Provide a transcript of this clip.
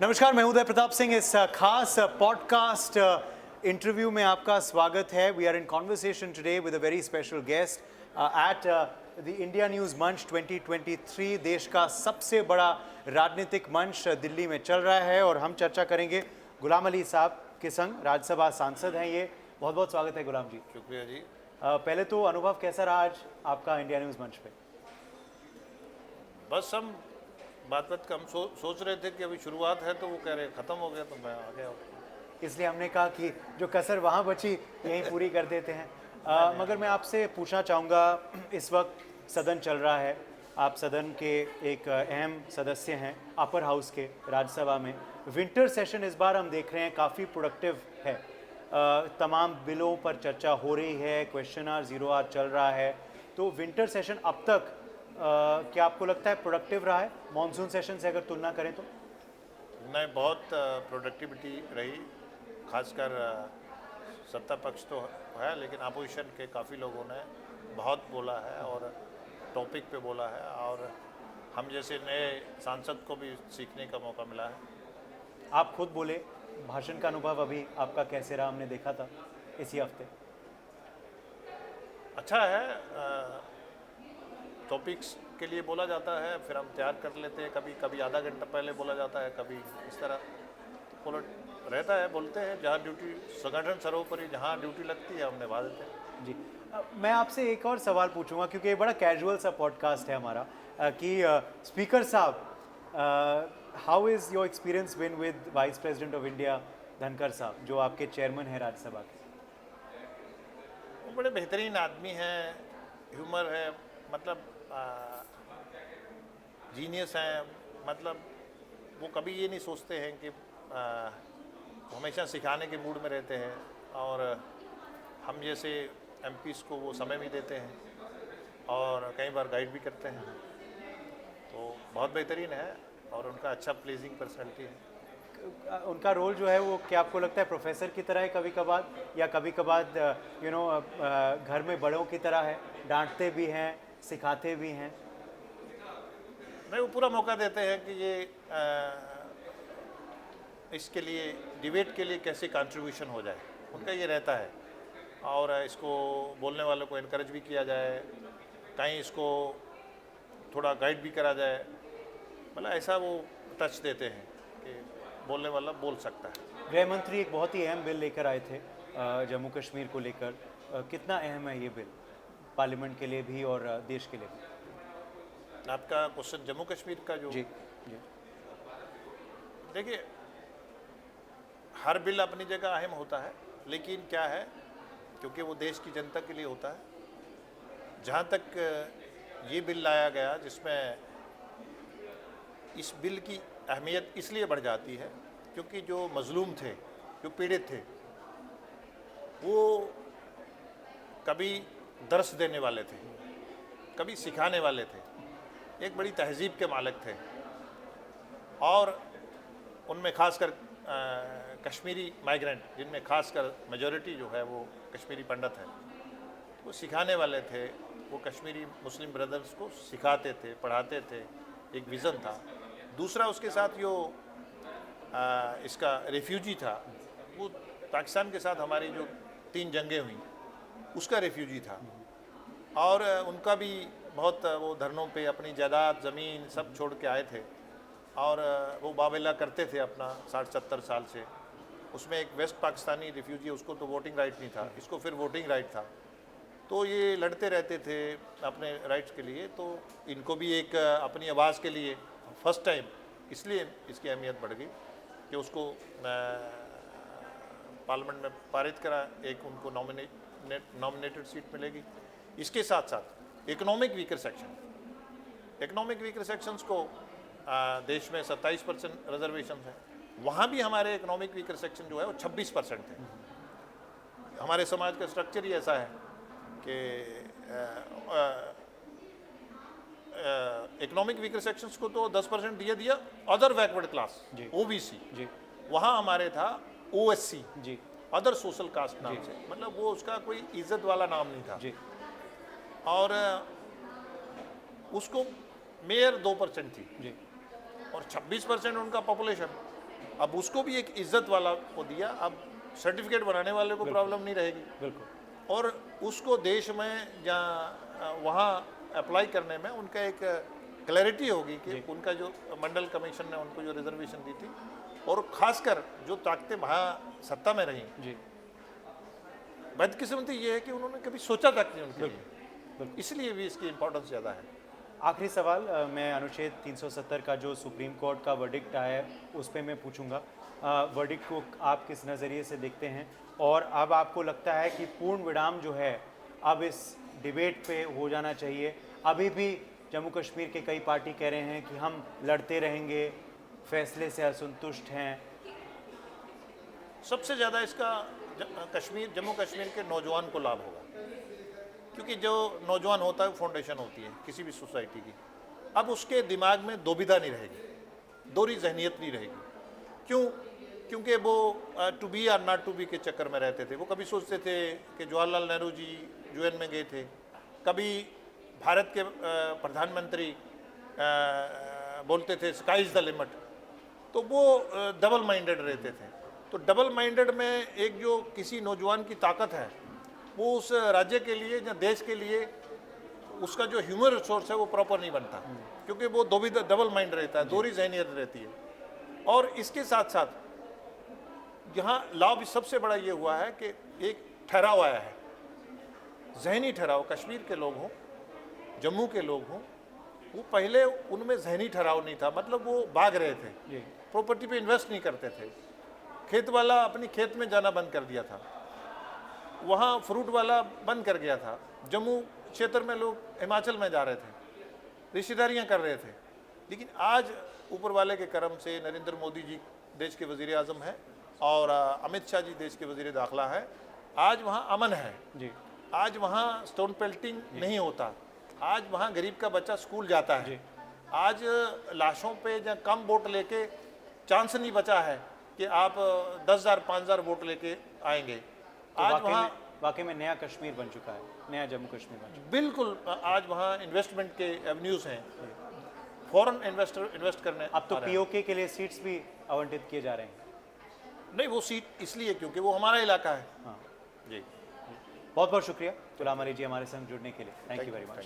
नमस्कार, मैं उदय प्रताप सिंह। इस खास पॉडकास्ट इंटरव्यू में आपका स्वागत है। We are in conversation today with a very special guest at the India News मंच 2023। देश का सबसे बड़ा राजनीतिक मंच दिल्ली में चल रहा है और हम चर्चा करेंगे गुलाम अली साहब के संग। राज्यसभा सांसद हैं ये। बहुत बहुत स्वागत है गुलाम जी। शुक्रिया जी। पहले तो अनुभव कैसा रहा आज आपका इंडिया न्यूज़ मंच पे? बस हम बात का हम सोच रहे थे कि अभी शुरुआत है, तो वो कह रहे ख़त्म हो गया, तो मैं आ गया। इसलिए हमने कहा कि जो कसर वहाँ बची यहीं पूरी कर देते हैं। मगर मैं आपसे पूछना चाहूँगा, इस वक्त सदन चल रहा है, आप सदन के एक अहम सदस्य हैं अपर हाउस के राज्यसभा में। विंटर सेशन इस बार हम देख रहे हैं काफ़ी प्रोडक्टिव है। तमाम बिलों पर चर्चा हो रही है, क्वेश्चन आवर ज़ीरो आवर चल रहा है। तो विंटर सेशन अब तक क्या आपको लगता है प्रोडक्टिव रहा है मॉनसून सेशन से अगर तुलना करें तो? नहीं, बहुत प्रोडक्टिविटी रही। खासकर सत्ता पक्ष तो है, लेकिन अपोजिशन के काफ़ी लोगों ने बहुत बोला है और टॉपिक पे बोला है, और हम जैसे नए सांसद को भी सीखने का मौका मिला है। आप खुद बोले, भाषण का अनुभव अभी आपका कैसे रहा? हमने देखा था इसी हफ्ते। अच्छा है। टॉपिक्स के लिए बोला जाता है, फिर हम तैयार कर लेते हैं। कभी कभी आधा घंटा पहले बोला जाता है, कभी इस तरह बोला रहता है। बोलते हैं जहाँ ड्यूटी, संगठन सर्वोपरि, जहाँ ड्यूटी लगती है हम निभा देते हैं जी। मैं आपसे एक और सवाल पूछूंगा, क्योंकि ये बड़ा कैजुअल सा पॉडकास्ट है हमारा, कि स्पीकर साहब, how is your experience been with vice president of India Dhankhar साहब, जो आपके चेयरमैन हैं राज्यसभा के? वो बड़े बेहतरीन आदमी हैं, ह्यूमर है, मतलब जीनियस हैं। मतलब वो कभी ये नहीं सोचते हैं कि वो हमेशा सिखाने के मूड में रहते हैं, और हम जैसे एमपीज़ को वो समय भी देते हैं और कई बार गाइड भी करते हैं। तो बहुत बेहतरीन है और उनका अच्छा प्लीजिंग पर्सनैलिटी है। उनका रोल जो है वो क्या आपको लगता है प्रोफेसर की तरह है कभी कभार, या कभी कभार घर में बड़ों की तरह है, डांटते भी हैं सिखाते भी हैं? नहीं, वो पूरा मौका देते हैं कि ये इसके लिए, डिबेट के लिए कैसे कंट्रीब्यूशन हो जाए, उनका ये रहता है। और इसको बोलने वालों को इनकरेज भी किया जाए, कहीं इसको थोड़ा गाइड भी करा जाए। मतलब ऐसा वो टच देते हैं कि बोलने वाला बोल सकता है। गृह मंत्री एक बहुत ही अहम बिल लेकर आए थे जम्मू कश्मीर को लेकर। कितना अहम है ये बिल पार्लियामेंट के लिए भी और देश के लिए भी? आपका क्वेश्चन जम्मू कश्मीर का जो? जी जी। देखिए, हर बिल अपनी जगह अहम होता है, लेकिन क्या है, क्योंकि वो देश की जनता के लिए होता है। जहाँ तक ये बिल लाया गया, जिसमें इस बिल की अहमियत इसलिए बढ़ जाती है क्योंकि जो मजलूम थे, जो पीड़ित थे, वो कभी दर्स देने वाले थे, कभी सिखाने वाले थे, एक बड़ी तहजीब के मालिक थे, और उनमें खासकर कश्मीरी माइग्रेंट, जिनमें खासकर मेजॉरिटी जो है वो कश्मीरी पंडित है, वो सिखाने वाले थे। वो कश्मीरी मुस्लिम ब्रदर्स को सिखाते थे, पढ़ाते थे, एक विज़न था। दूसरा, उसके साथ जो इसका रेफ्यूजी था, वो पाकिस्तान के साथ हमारी जो 3 जंगें हुई उसका रेफ्यूजी था, और उनका भी बहुत वो धरनों पे अपनी जायदाद, ज़मीन सब छोड़ के आए थे, और वो बावेला करते थे अपना 60-70 साल से। उसमें एक वेस्ट पाकिस्तानी रेफ्यूजी, उसको तो वोटिंग राइट नहीं था, इसको फिर वोटिंग राइट था। तो ये लड़ते रहते थे अपने राइट्स के लिए। तो इनको भी एक अपनी आवाज़ के लिए फर्स्ट टाइम इसलिए इसकी अहमियत बढ़ गई कि उसको पार्लियामेंट में पारित करा, एक उनको नॉमिनेटेड सीट मिलेगी। इसके साथ साथ इकोनॉमिक वीकर सेक्शंस को देश में 27% रिजर्वेशन है, वहाँ भी हमारे इकोनॉमिक वीकर सेक्शन जो है वो 26% है। हमारे समाज का स्ट्रक्चर ही ऐसा है कि इकोनॉमिक वीकर सेक्शंस को तो 10% दिया अदर बैकवर्ड क्लास, ओबीसी जी, वहाँ हमारे था ओएससी जी, अदर सोशल कास्ट नाम से। मतलब वो उसका कोई इज्जत वाला नाम नहीं था जी। और उसको मेयर 2% थी जी, और 26% उनका पॉपुलेशन। अब उसको भी एक इज्जत वाला को दिया, अब सर्टिफिकेट बनाने वाले को प्रॉब्लम नहीं रहेगी बिल्कुल। और उसको देश में जहाँ वहाँ अप्लाई करने में उनका एक क्लैरिटी होगी कि उनका जो मंडल कमीशन ने उनको जो रिजर्वेशन दी थी और खासकर जो ताकतें वहाँ सत्ता में रहीं, जी बदकिस्मती ये है कि उन्होंने कभी सोचा तक नहीं उनके लिए, इसलिए भी इसकी इम्पोर्टेंस ज़्यादा है। आखिरी सवाल मैं अनुच्छेद 370 का जो सुप्रीम कोर्ट का वर्डिक्ट आया है उस पर मैं पूछूंगा। वर्डिक्ट को आप किस नज़रिए से देखते हैं और अब आपको लगता है कि पूर्ण विराम जो है अब इस डिबेट पे हो जाना चाहिए? अभी भी जम्मू कश्मीर के कई पार्टी कह रहे हैं कि हम लड़ते रहेंगे, फैसले से असंतुष्ट हैं। सबसे ज़्यादा इसका जम्मू कश्मीर के नौजवान को लाभ होगा, क्योंकि जो नौजवान होता है वो फाउंडेशन होती है किसी भी सोसाइटी की। अब उसके दिमाग में दोविधा नहीं रहेगी, दोहरी जहनीत नहीं रहेगी। क्यों? क्योंकि वो टू बी और नॉट टू बी के चक्कर में रहते थे। वो कभी सोचते थे कि जवाहरलाल नेहरू जी यूएन में गए थे, कभी भारत के प्रधानमंत्री बोलते थे स्काई इज़ द लिमिट, तो वो डबल माइंडेड रहते थे। तो डबल माइंडेड में एक जो किसी नौजवान की ताकत है वो उस राज्य के लिए या देश के लिए उसका जो ह्यूमन रिसोर्स है वो प्रॉपर नहीं बनता, क्योंकि वो दो भी डबल माइंड रहता है, दोहरी जहनीत रहती है। और इसके साथ साथ यहाँ लाभ सबसे बड़ा ये हुआ है कि एक ठहराव आया है, जहनी ठहराव। कश्मीर के लोग हों, जम्मू के लोग हों, वो पहले उनमें जहनी ठहराव नहीं था, मतलब वो भाग रहे थे, प्रॉपर्टी पे इन्वेस्ट नहीं करते थे। खेत वाला अपनी खेत में जाना बंद कर दिया था, वहाँ फ्रूट वाला बंद कर गया था। जम्मू क्षेत्र में लोग हिमाचल में जा रहे थे, रिश्तेदारियाँ कर रहे थे। लेकिन आज ऊपर वाले के करम से नरेंद्र मोदी जी देश के वज़ीर आज़म हैं और अमित शाह जी देश के वज़ीर दाखिला है। आज वहाँ अमन है जी, आज वहाँ स्टोन पेल्टिंग नहीं होता, आज वहाँ गरीब का बच्चा स्कूल जाता है। आज लाशों पे या कम वोट लेके चांस नहीं बचा है कि आप 10,000 5,000 वोट लेके आएंगे। तो आज वहाँ वाकई में नया कश्मीर बन चुका है, नया जम्मू कश्मीर बन चुका बिल्कुल, आज वहाँ इन्वेस्टमेंट के एवेन्यूज़ हैं, फॉरेन इन्वेस्टर इन्वेस्ट करने है। अब तो आ रहे हैं। पीओके के लिए सीट्स भी आवंटित किए जा रहे हैं। नहीं, वो सीट इसलिए क्योंकि वो हमारा इलाका है। हाँ, जी, बहुत बहुत शुक्रिया गुलाम अली जी हमारे संग जुड़ने के लिए। Thank you very much.